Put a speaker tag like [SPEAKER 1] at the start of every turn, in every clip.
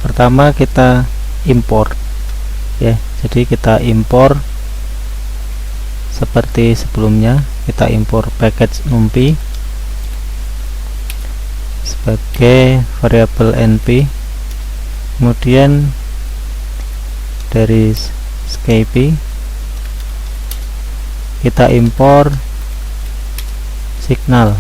[SPEAKER 1] Pertama kita import ya, jadi kita impor seperti sebelumnya, kita impor package numpy sebagai variabel np, kemudian dari scapy kita impor signal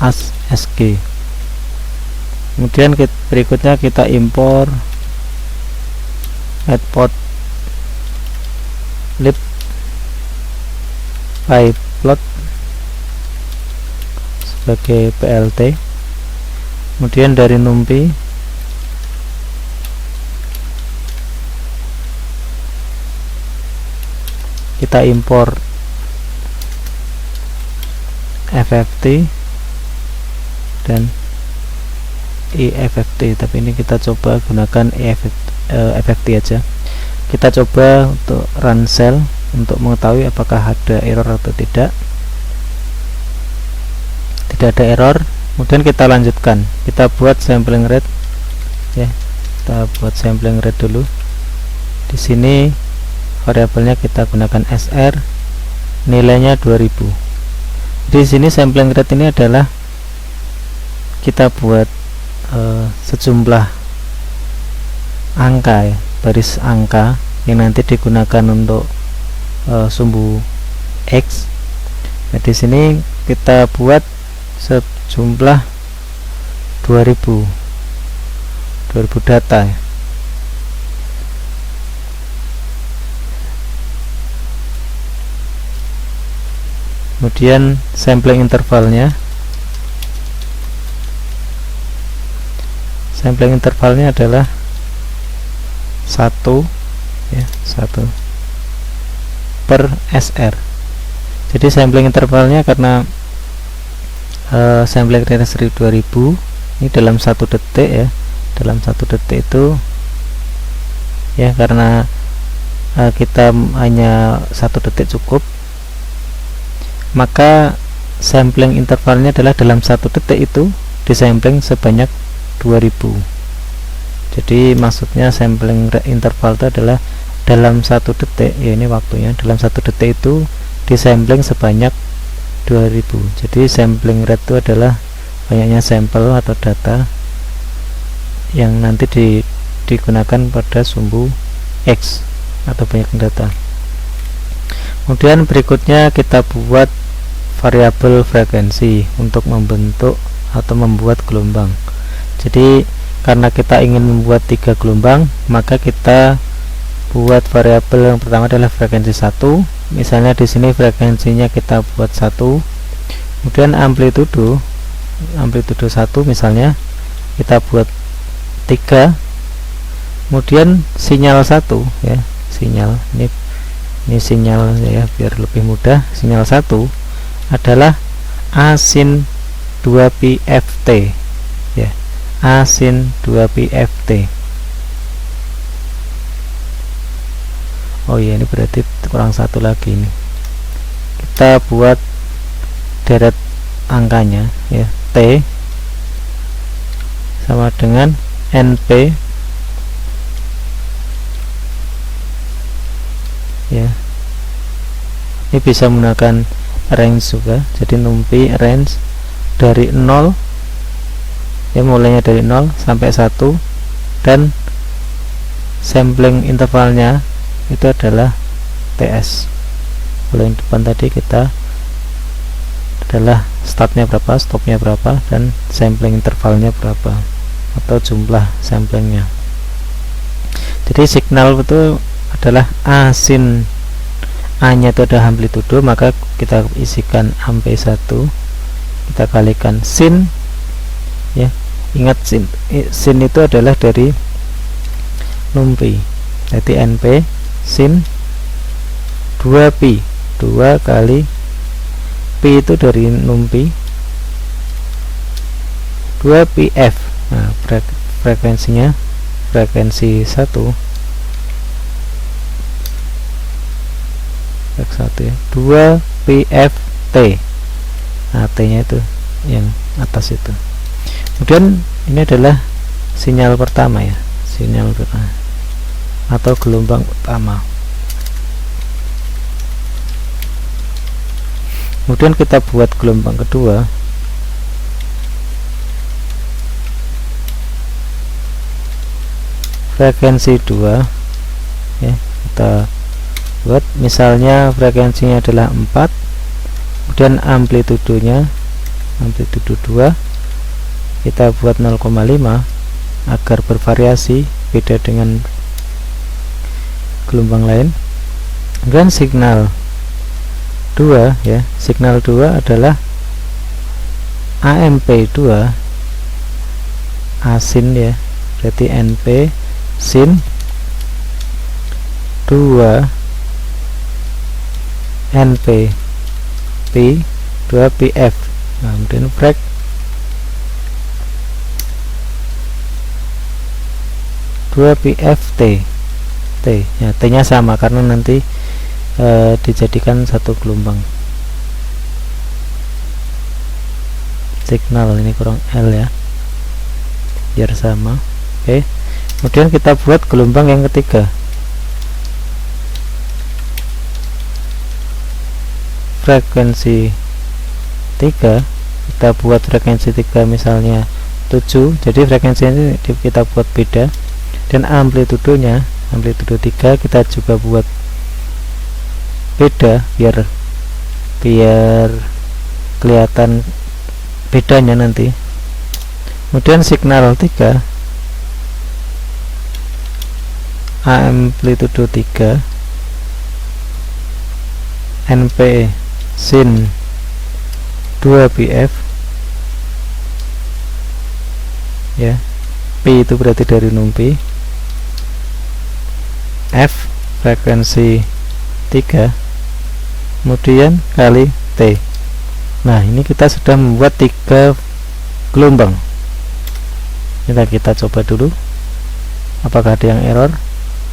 [SPEAKER 1] as sg, kemudian berikutnya kita impor matplotlib pyplot sebagai plt, kemudian dari numpy kita impor fft dan efft, tapi ini kita coba gunakan efft aja. Kita coba untuk run cell untuk mengetahui apakah ada error atau tidak. Tidak ada error. Kemudian kita lanjutkan, kita buat sampling rate ya, kita buat sampling rate dulu. Di sini variabelnya kita gunakan sr, nilainya 2000. Di sini sampling rate ini adalah kita buat sejumlah angka ya, baris angka yang nanti digunakan untuk sumbu X. Nah, di sini kita buat sejumlah 2000 data ya. Kemudian sampling intervalnya adalah 1 ya, 1 per SR. Jadi sampling intervalnya karena sampling rate 2000 ini dalam 1 detik ya, dalam 1 detik itu ya, karena kita hanya 1 detik cukup, maka sampling intervalnya adalah dalam 1 detik itu disampling sebanyak 2000. Jadi maksudnya sampling interval itu adalah dalam 1 detik ya, ini waktunya, dalam 1 detik itu disampling sebanyak 2000. Jadi sampling rate itu adalah banyaknya sampel atau data yang nanti digunakan pada sumbu X atau banyak data. Kemudian berikutnya kita buat variabel frekuensi untuk membentuk atau membuat gelombang. Jadi karena kita ingin membuat 3 gelombang, maka kita buat variabel yang pertama adalah frekuensi 1. Misalnya di sini frekuensinya kita buat 1. Kemudian amplitudo 1 misalnya kita buat 3. Kemudian sinyal 1 ya, sinyal ini sinyal ya, biar lebih mudah. Sinyal 1 adalah asin 2pft ya, asin 2pft. Oh iya, ini berarti kurang 1 lagi ini. Kita buat deret angkanya ya, t sama dengan np ya. Ini bisa menggunakan range juga, jadi numpy range dari 0 ya, mulainya dari 0 sampai 1, dan sampling intervalnya itu adalah ts. Kalau yang depan tadi kita adalah startnya berapa, stopnya berapa, dan sampling intervalnya berapa atau jumlah samplingnya. Jadi signal itu adalah asin, a nya itu ada amplitudo, maka kita isikan amp1, kita kalikan sin ya. Ingat sin itu adalah dari numpy, jadi np sin 2pi, 2 kali pi itu dari numpy 2pf. Nah, frekuensinya frekuensi 1 X1 ya, 2pft. Nah, t nya itu yang atas itu. Kemudian ini adalah sinyal pertama ya, sinyal pertama atau gelombang pertama. Kemudian kita buat gelombang kedua. Frekuensi 2 ya, kita buat misalnya frekuensinya adalah 4, kemudian amplitudenya amplitudo 2 kita buat 0,5 agar bervariasi beda dengan gelombang lain. Dan signal 2 ya, signal 2 adalah AMP2 asin ya, berarti NP sin 2 NP P 2 PF. Nah, kemudian frek 2 PFT T ya, T nya sama karena nanti dijadikan satu gelombang. Signal ini kurang L ya, biar sama. Oke, kemudian kita buat gelombang yang ketiga. Frekuensi 3 kita buat frekuensi 3 misalnya 7, jadi frekuensi ini kita buat beda. Dan amplitudenya amplitudo 3 kita juga buat beda biar kelihatan bedanya nanti. Kemudian signal 3 amplitudo 3 NP sin 2 PF ya, P itu berarti dari numpi, F frekuensi 3 kemudian kali T. Nah, ini kita sudah membuat 3 gelombang. Kita coba dulu apakah ada yang error.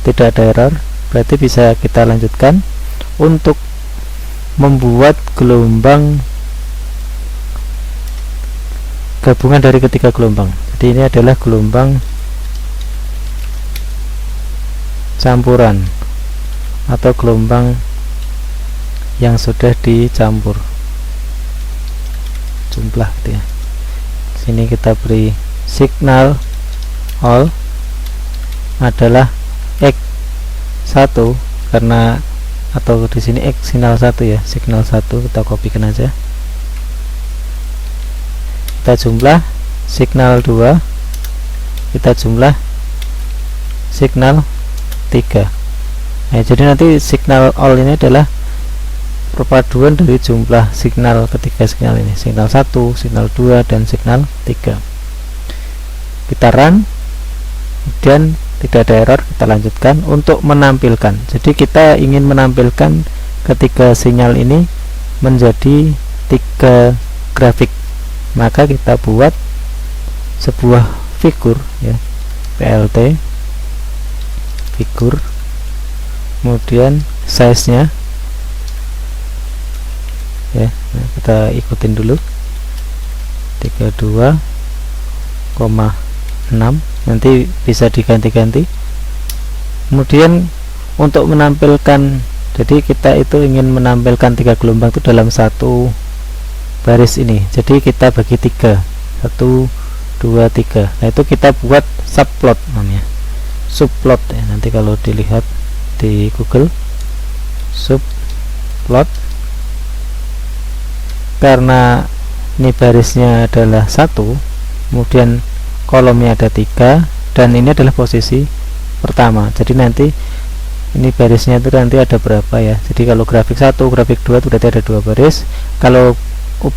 [SPEAKER 1] Tidak ada error, berarti bisa kita lanjutkan untuk membuat gelombang gabungan dari ketiga gelombang. Jadi ini adalah gelombang campuran atau gelombang yang sudah dicampur jumlah gitu ya. Sini kita beri signal all adalah X1 karena, atau di sini X signal 1 ya, signal 1 kita kopikan aja. Kita jumlah signal 2, kita jumlah signal 3. Nah, jadi nanti signal all ini adalah perpaduan dari jumlah signal ketiga signal ini, signal 1, signal 2, dan signal 3. Kita run, kemudian tidak ada error, kita lanjutkan untuk menampilkan. Jadi kita ingin menampilkan ketiga sinyal ini menjadi 3 grafik, maka kita buat sebuah figur ya, PLT figur, kemudian size nya ya, nah, kita ikutin dulu 32,6, nanti bisa diganti-ganti. Kemudian untuk menampilkan, jadi kita itu ingin menampilkan 3 gelombang itu dalam satu baris ini, jadi kita bagi 3, 1, 2, 3. Nah, itu kita buat subplot namanya, subplot ya, nanti kalau dilihat di Google subplot, karena ini barisnya adalah 1, kemudian kolomnya ada 3, dan ini adalah posisi pertama. Jadi nanti ini barisnya itu nanti ada berapa ya, jadi kalau grafik 1, grafik 2 itu berarti ada 2 baris. Kalau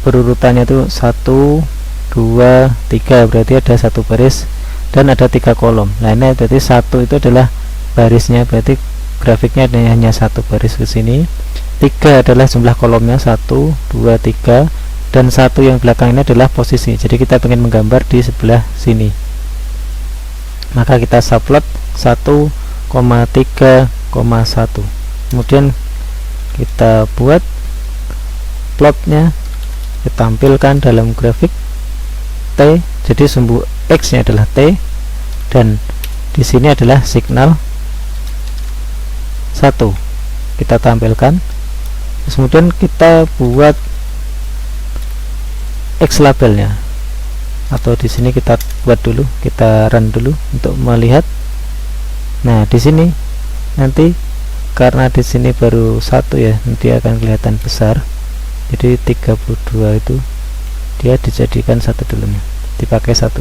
[SPEAKER 1] berurutannya itu 1, 2, 3 berarti ada 1 baris dan ada 3 kolom. Nah, ini berarti 1 itu adalah barisnya, berarti grafiknya hanya 1 baris ke sini. 3 adalah jumlah kolomnya, 1, 2, 3, dan 1 yang belakang ini adalah posisi. Jadi kita ingin menggambar di sebelah sini, maka kita subplot 1,3,1. Kemudian kita buat plotnya, kita tampilkan dalam grafik T. Jadi sumbu X nya adalah T, dan di sini adalah signal 1 kita tampilkan. Kemudian kita buat X labelnya, atau di sini kita buat dulu, kita run dulu untuk melihat. Nah, di sini nanti karena di sini baru 1 ya, nanti akan kelihatan besar. Jadi 32 itu dia dijadikan 1 dulu nih, dipakai 1.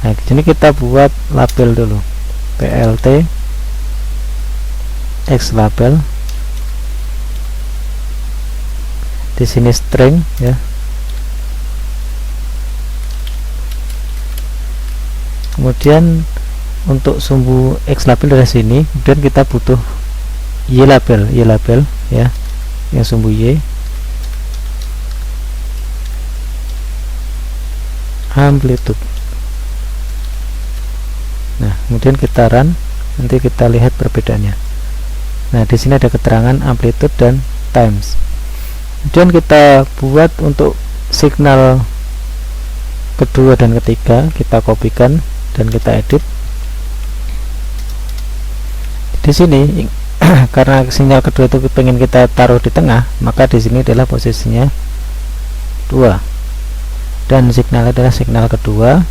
[SPEAKER 1] Nah, di sini kita buat label dulu, plt X label. Di sini string ya. Kemudian untuk sumbu X label dari sini, kemudian kita butuh Y label ya, yang sumbu Y, amplitude. Nah, kemudian kita run, nanti kita lihat perbedaannya. Nah, di sini ada keterangan amplitude dan times. Kemudian kita buat untuk signal kedua dan ketiga, kita kopikan dan kita edit. Di sini karena sinyal kedua itu pengen kita taruh di tengah, maka di sini adalah posisinya 2 dan signal adalah signal kedua.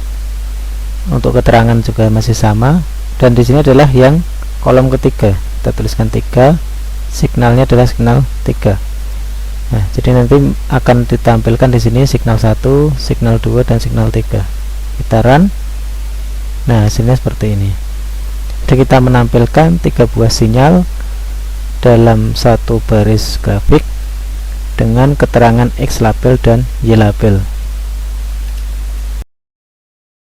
[SPEAKER 1] Untuk keterangan juga masih sama, dan di sini adalah yang kolom ketiga, kita tuliskan 3, signalnya adalah signal 3. Nah, jadi nanti akan ditampilkan di sini signal 1, signal 2 dan signal 3. Kita run. Nah, hasilnya seperti ini. Jadi kita menampilkan 3 buah sinyal dalam satu baris grafik dengan keterangan X label dan Y label.